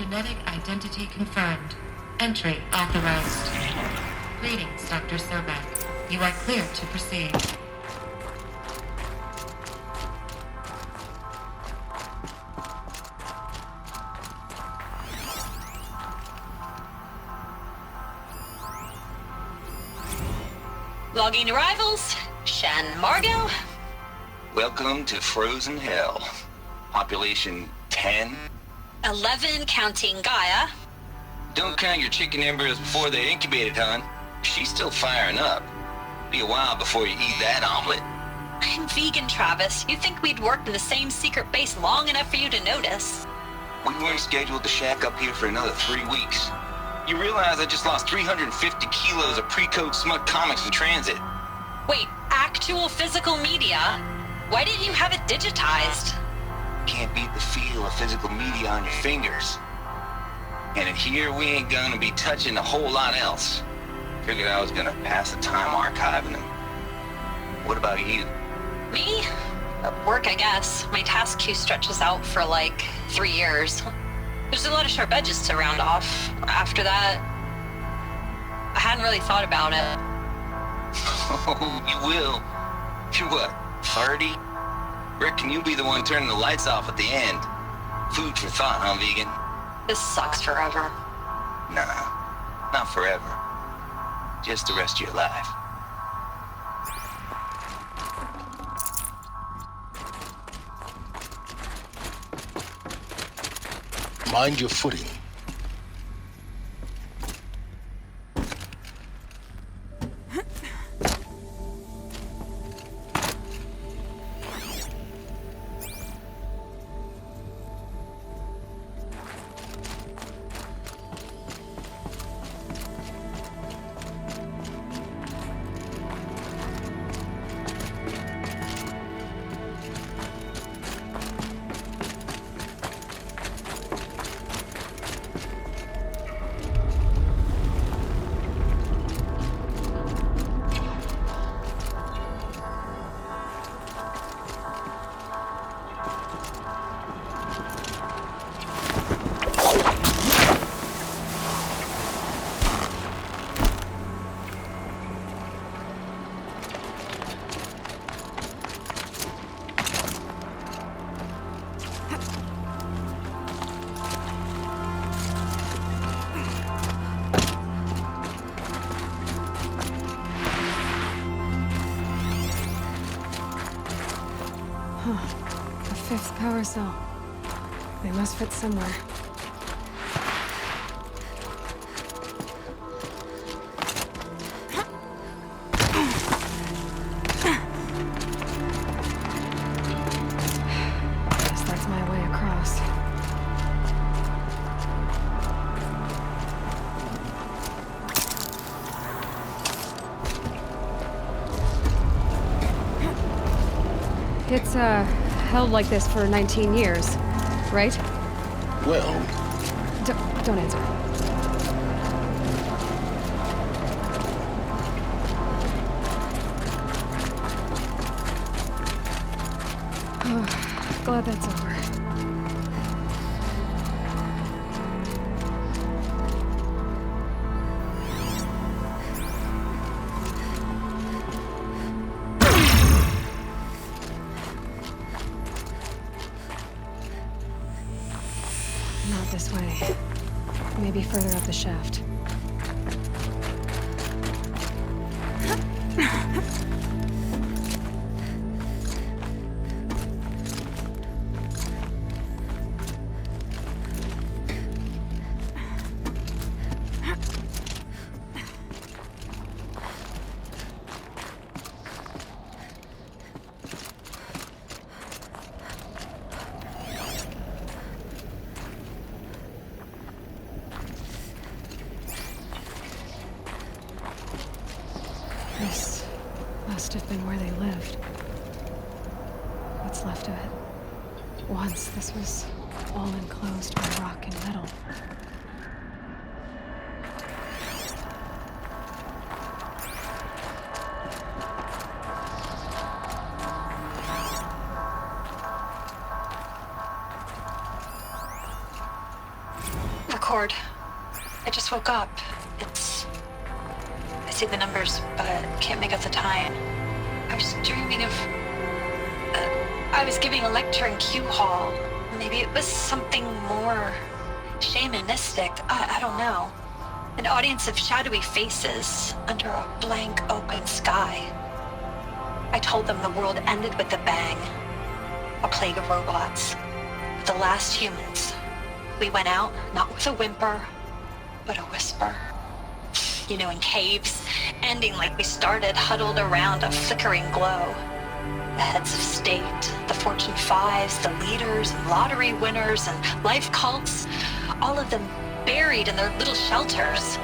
Genetic identity confirmed. Entry authorized. Greetings, Dr. Sobek. You are clear to proceed. Logging arrivals. Shan Margot. Welcome to Frozen Hell. Population 10. 11 counting Gaia. Don't count your chicken embryos before they're incubated, hon. She's still firing up. Be a while before you eat that omelet. I'm vegan, Travis. You'd think we'd worked in the same secret base long enough for you to notice. We weren't scheduled to shack up here for another 3 weeks. You realize I just lost 350 kilos of pre-code smut comics in transit. Wait, actual physical media? Why didn't you have it digitized? Can't beat the feel of physical media on your fingers. And in here, we ain't gonna be touching a whole lot else. Figured I was gonna pass the time archiving them. What about you? Me? Work, I guess. My task queue stretches out for like 3 years. There's a lot of sharp edges to round off. After that, I hadn't really thought about it. Oh, you will. You're what, 30? Reckon you'll be the one turning the lights off at the end. Food for thought, huh, vegan? This sucks forever. Nah, not forever. Just the rest of your life. Mind your footing. The fifth power cell. They must fit somewhere. Guess that's my way across. It's, held like this for 19 years, right? Well, Don't answer. Oh, glad that's over. Not this way. Maybe further up the shaft. This must have been where they lived. What's left of it. Once this was all enclosed by rock and metal. cord. I just woke up. I see the numbers, but can't make out the time. I was dreaming of... I was giving a lecture in Q Hall. Maybe it was something more shamanistic. I don't know. An audience of shadowy faces under a blank open sky. I told them the world ended with a bang. A plague of robots. The last humans. We went out, not with a whimper, but a whisper. You know, in caves, ending like we started, huddled around a flickering glow. The heads of state, the Fortune 5s, the leaders, and lottery winners, and life cults, all of them buried in their little shelters.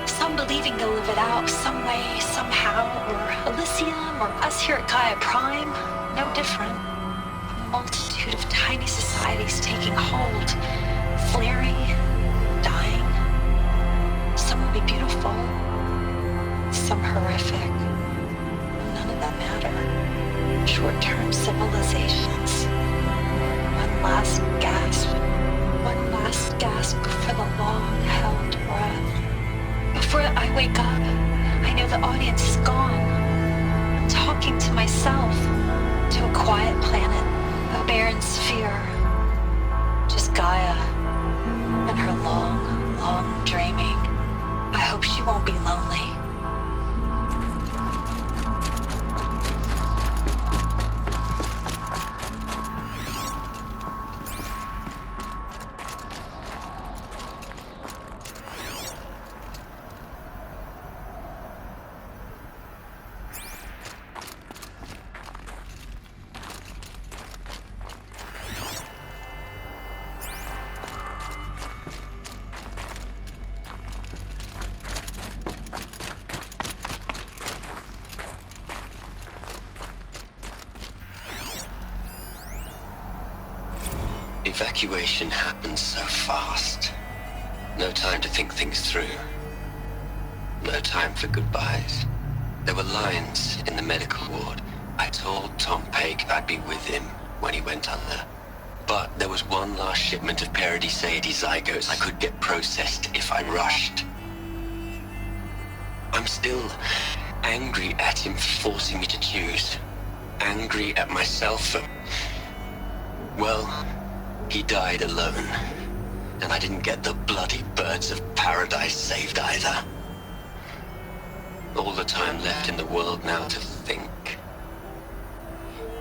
Some believing they'll live it out some way, somehow, or Elysium, or us here at Gaia Prime, no different. A multitude of tiny societies taking hold, flaring, dying. Some will be beautiful, some horrific. None of them matter. Short-term civilizations. One last gasp. One last gasp for the long-held breath. Before I wake up, I know the audience is gone. I'm talking to myself, to a quiet planet, a barren sphere. Just Gaia and her long, long dreaming. I hope she won't be lonely. Evacuation happens so fast. No time to think things through. No time for goodbyes. There were lines in the medical ward. I told Tom Paik I'd be with him when he went under. But there was one last shipment of Paradis-Sadie zygotes I could get processed if I rushed. I'm still angry at him for forcing me to choose. Angry at myself for... well... he died alone, and I didn't get the bloody birds of paradise saved either. All the time left in the world now to think.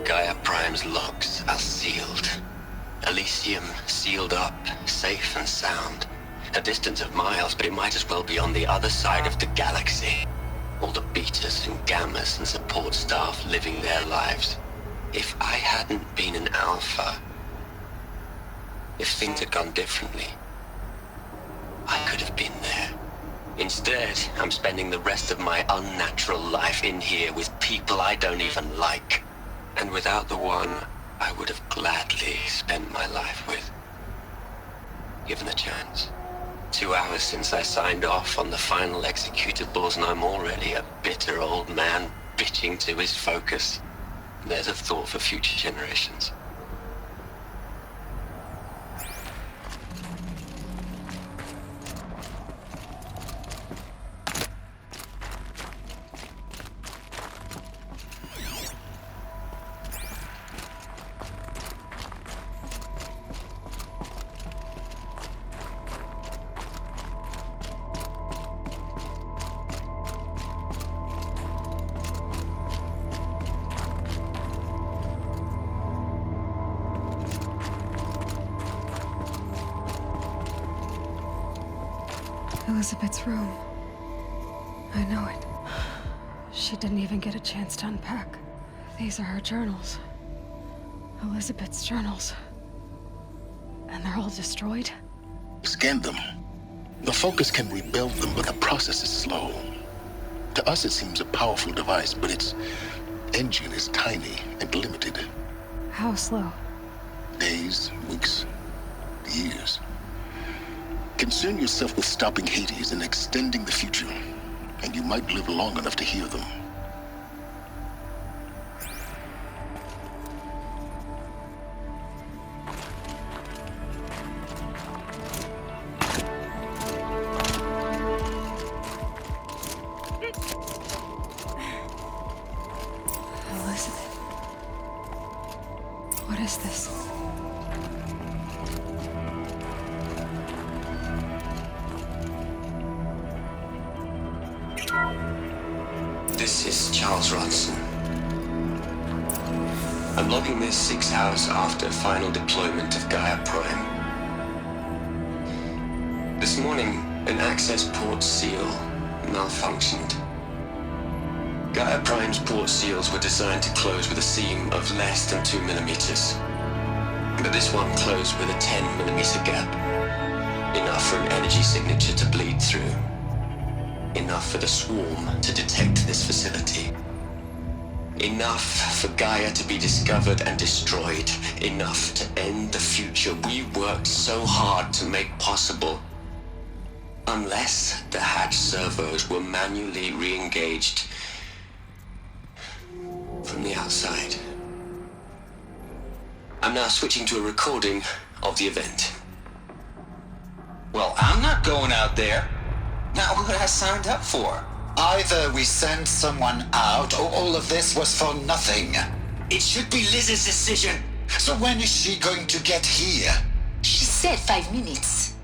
Gaia Prime's locks are sealed. Elysium sealed up, safe and sound. A distance of miles, but it might as well be on the other side of the galaxy. All the betas and gammas and support staff living their lives. If I hadn't been an alpha... if things had gone differently, I could have been there. Instead, I'm spending the rest of my unnatural life in here with people I don't even like. And without the one I would have gladly spent my life with. Given a chance. 2 hours since I signed off on the final executables, and I'm already a bitter old man bitching to his focus. There's a thought for future generations. Elizabeth's room. I know it. She didn't even get a chance to unpack. These are her journals. Elizabeth's journals. And they're all destroyed? Scan them. The Focus can rebuild them, but the process is slow. To us, it seems a powerful device, but its engine is tiny and limited. How slow? Days, weeks, years. Concern yourself with stopping Hades and extending the future, and you might live long enough to hear them. is this? This is Charles Ronson. I'm logging this 6 hours after final deployment of Gaia Prime. This morning, an access port seal malfunctioned. Gaia Prime's port seals were designed to close with a seam of less than 2 millimeters. But this one closed with a 10 millimeter gap. Enough for an energy signature to bleed through. Enough for the swarm to detect this facility. Enough for Gaia to be discovered and destroyed. Enough to end the future we worked so hard to make possible. Unless the hatch servos were manually re-engaged from the outside. I'm now switching to a recording of the event. Well, I'm not going out there. Not what I signed up for. Either we send someone out, or all of this was for nothing. It should be Liz's decision. So when is she going to get here? She said 5 minutes.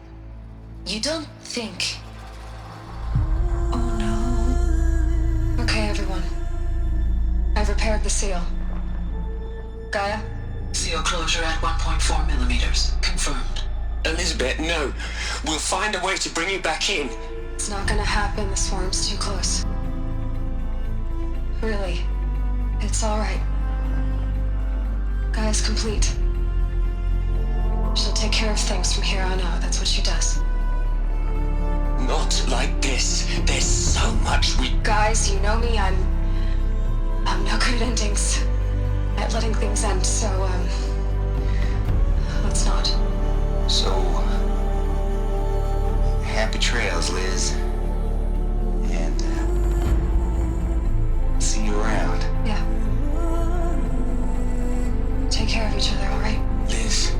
You don't think... Oh no. Okay, everyone. I've repaired the seal. Gaia? Seal closure at 1.4 millimeters. Confirmed. Elizabeth, no. We'll find a way to bring you back in. It's not gonna happen. The swarm's too close. Really. It's alright. Gaia's complete. She'll take care of things from here on out. That's what she does. Not like this. There's so much we... Guys, you know me. I'm no good at endings. At letting things end, so, let's not. So, happy trails, Liz. And, see you around. Yeah. Take care of each other, alright? Liz.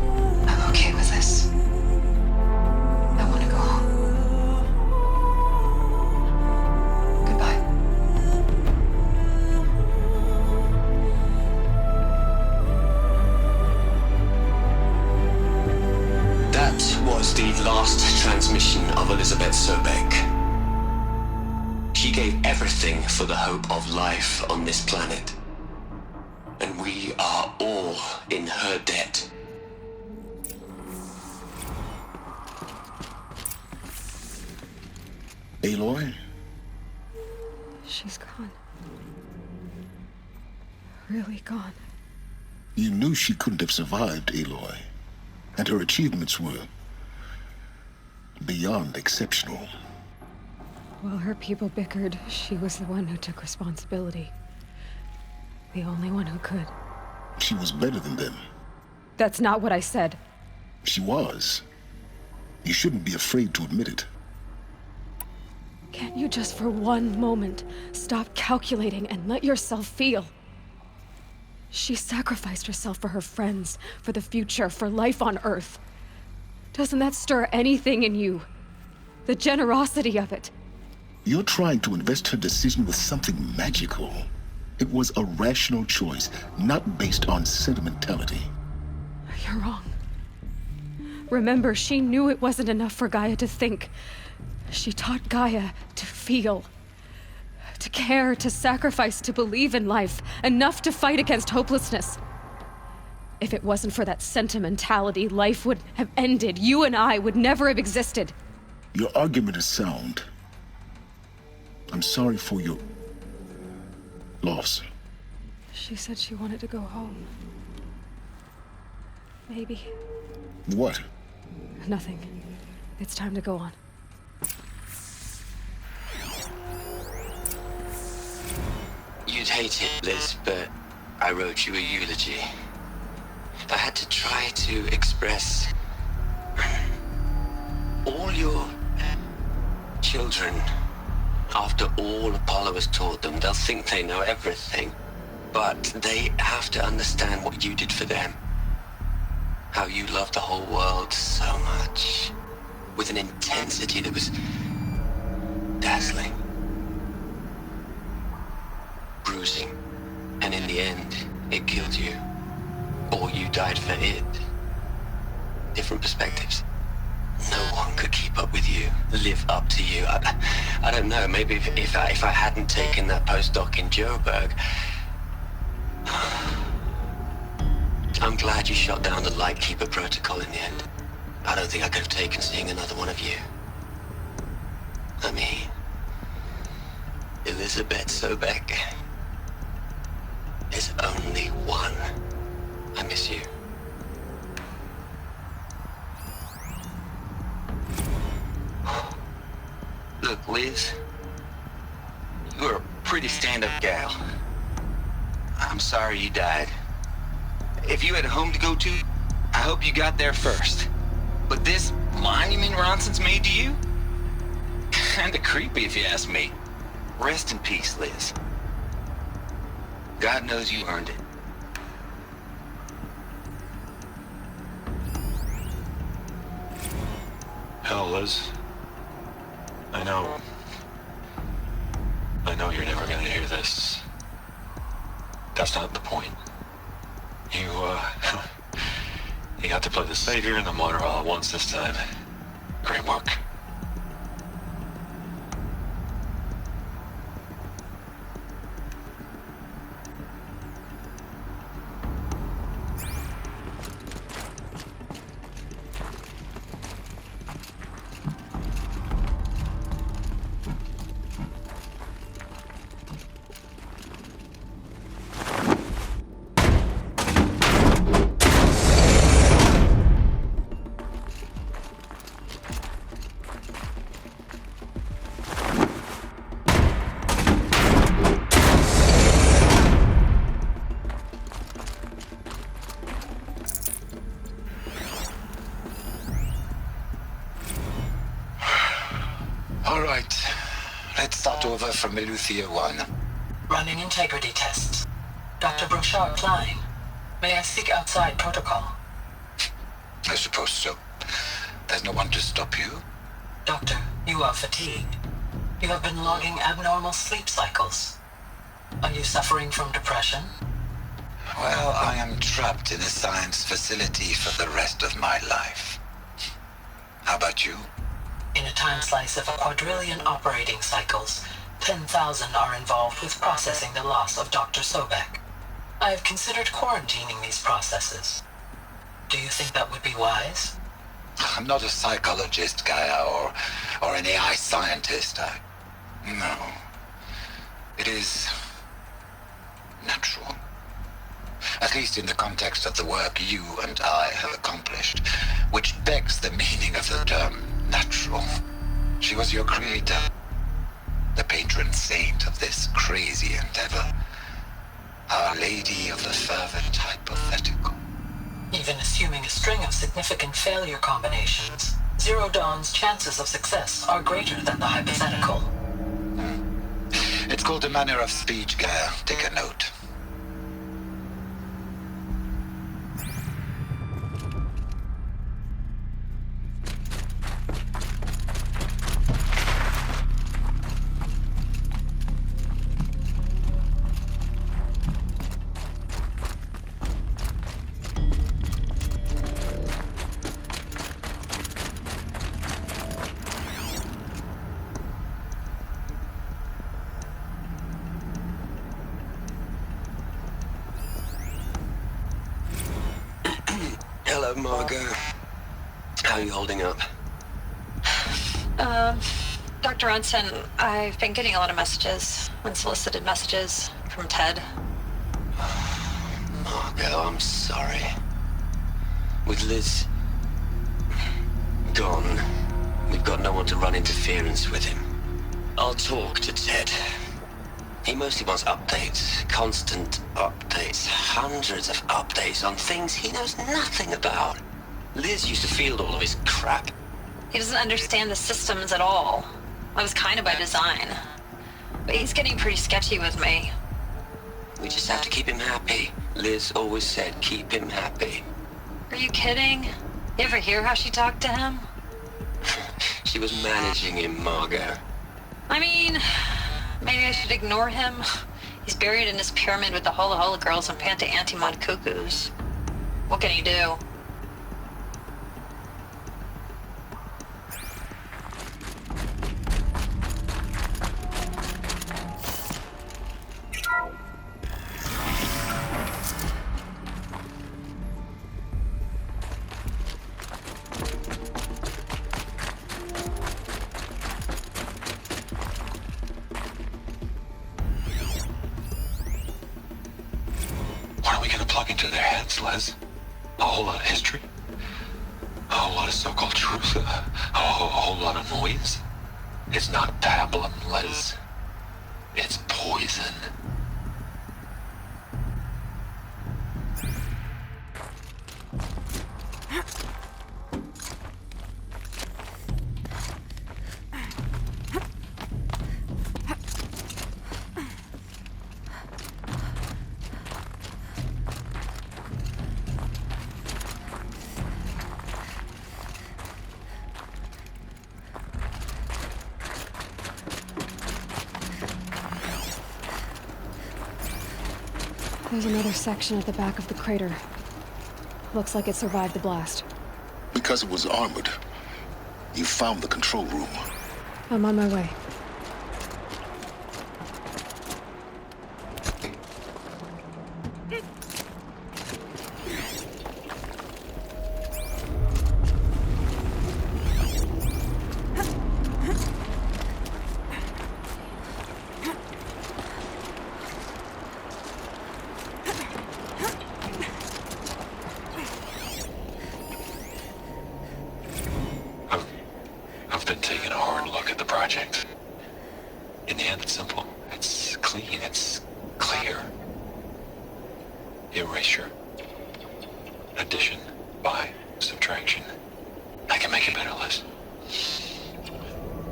I'm okay with this. I want to go home. Goodbye. That was the last transmission of Elizabeth Sobek. She gave everything for the hope of life on this planet. And we are all in her debt. Aloy? She's gone. Really gone. You knew she couldn't have survived, Aloy. And her achievements were beyond exceptional. While her people bickered, she was the one who took responsibility. The only one who could. She was better than them. That's not what I said. She was. You shouldn't be afraid to admit it. Can't you just for one moment stop calculating and let yourself feel? She sacrificed herself for her friends, for the future, for life on Earth. Doesn't that stir anything in you? The generosity of it. You're trying to invest her decision with something magical. It was a rational choice, not based on sentimentality. You're wrong. Remember, she knew it wasn't enough for Gaia to think. She taught Gaia to feel. To care, to sacrifice, to believe in life. Enough to fight against hopelessness. If it wasn't for that sentimentality, life would have ended. You and I would never have existed. Your argument is sound. I'm sorry for your loss. She said she wanted to go home. Maybe. What? Nothing. It's time to go on. You'd hate it, Liz, but I wrote you a eulogy. I had to try to express all your children. After all Apollo has taught them, they'll think they know everything. But they have to understand what you did for them. How you loved the whole world so much. With an intensity that was dazzling. Bruising. And in the end, it killed you. or you died for it. Different perspectives. No one could keep up with you, live up to you. I don't know, maybe if I hadn't taken that postdoc in Joburg. I'm glad you shot down the Lightkeeper protocol in the end. I don't think I could have taken seeing another one of you. I mean, Elizabeth Sobek. There's only one. I miss you. Look, Liz, you're a pretty stand-up gal. I'm sorry you died. If you had a home to go to, I hope you got there first. But this monument Ronson's made to you? Kinda creepy if you ask me. Rest in peace, Liz. God knows you earned it. Hell, Liz. I know you're never gonna hear this. That's not the point. You got to play the savior and the martyr all at once this time. Great work. All right. Let's start over from Eleuthia 1. Running integrity tests. Dr. Brochard Klein, may I speak outside protocol? I suppose so. There's no one to stop you. Doctor, you are fatigued. You have been logging abnormal sleep cycles. Are you suffering from depression? Well, I am trapped in a science facility for the rest of my life. How about you? In a time slice of 1,250,000,000 operating cycles, 10,000 are involved with processing the loss of Dr. Sobek. I have considered quarantining these processes. Do you think that would be wise? I'm not a psychologist, Gaia, or an AI scientist. No. It is natural. At least in the context of the work you and I have accomplished, which begs the meaning of the term natural. She was your creator, the patron saint of this crazy endeavor, Our Lady of the Fervent Hypothetical. Even assuming a string of significant failure combinations, Zero Dawn's chances of success are greater than the hypothetical. It's called a manner of speech, Gaia. Take a note. Hello, Margot. How are you holding up? Dr. Ronson, I've been getting a lot of messages, unsolicited messages from Ted. Margot, I'm sorry. With Liz gone, we've got no one to run interference with him. I'll talk to Ted. He mostly wants updates, constant updates, hundreds of updates on things he knows nothing about. Liz used to field all of his crap. He doesn't understand the systems at all. That was kind of by design. But he's getting pretty sketchy with me. We just have to keep him happy. Liz always said keep him happy. Are you kidding? You ever hear how she talked to him? She was managing him, Margot. I mean, maybe I should ignore him. He's buried in his pyramid with the Hola Hola girls and Panta Antimod cuckoos. What can he do? What are we gonna plug into their heads, Les? A whole lot of history? A whole lot of so-called truth? A whole lot of noise? It's not pablum, Les. It's poison. There's another section at the back of the crater. Looks like it survived the blast. Because it was armored, you found the control room. I'm on my way. I've been taking a hard look at the project. In the end, it's simple. It's clean. It's clear. Erasure. Addition by subtraction. I can make it better, Liz.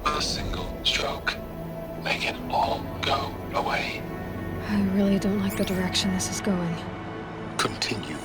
With a single stroke, make it all go away. I really don't like the direction this is going. Continue.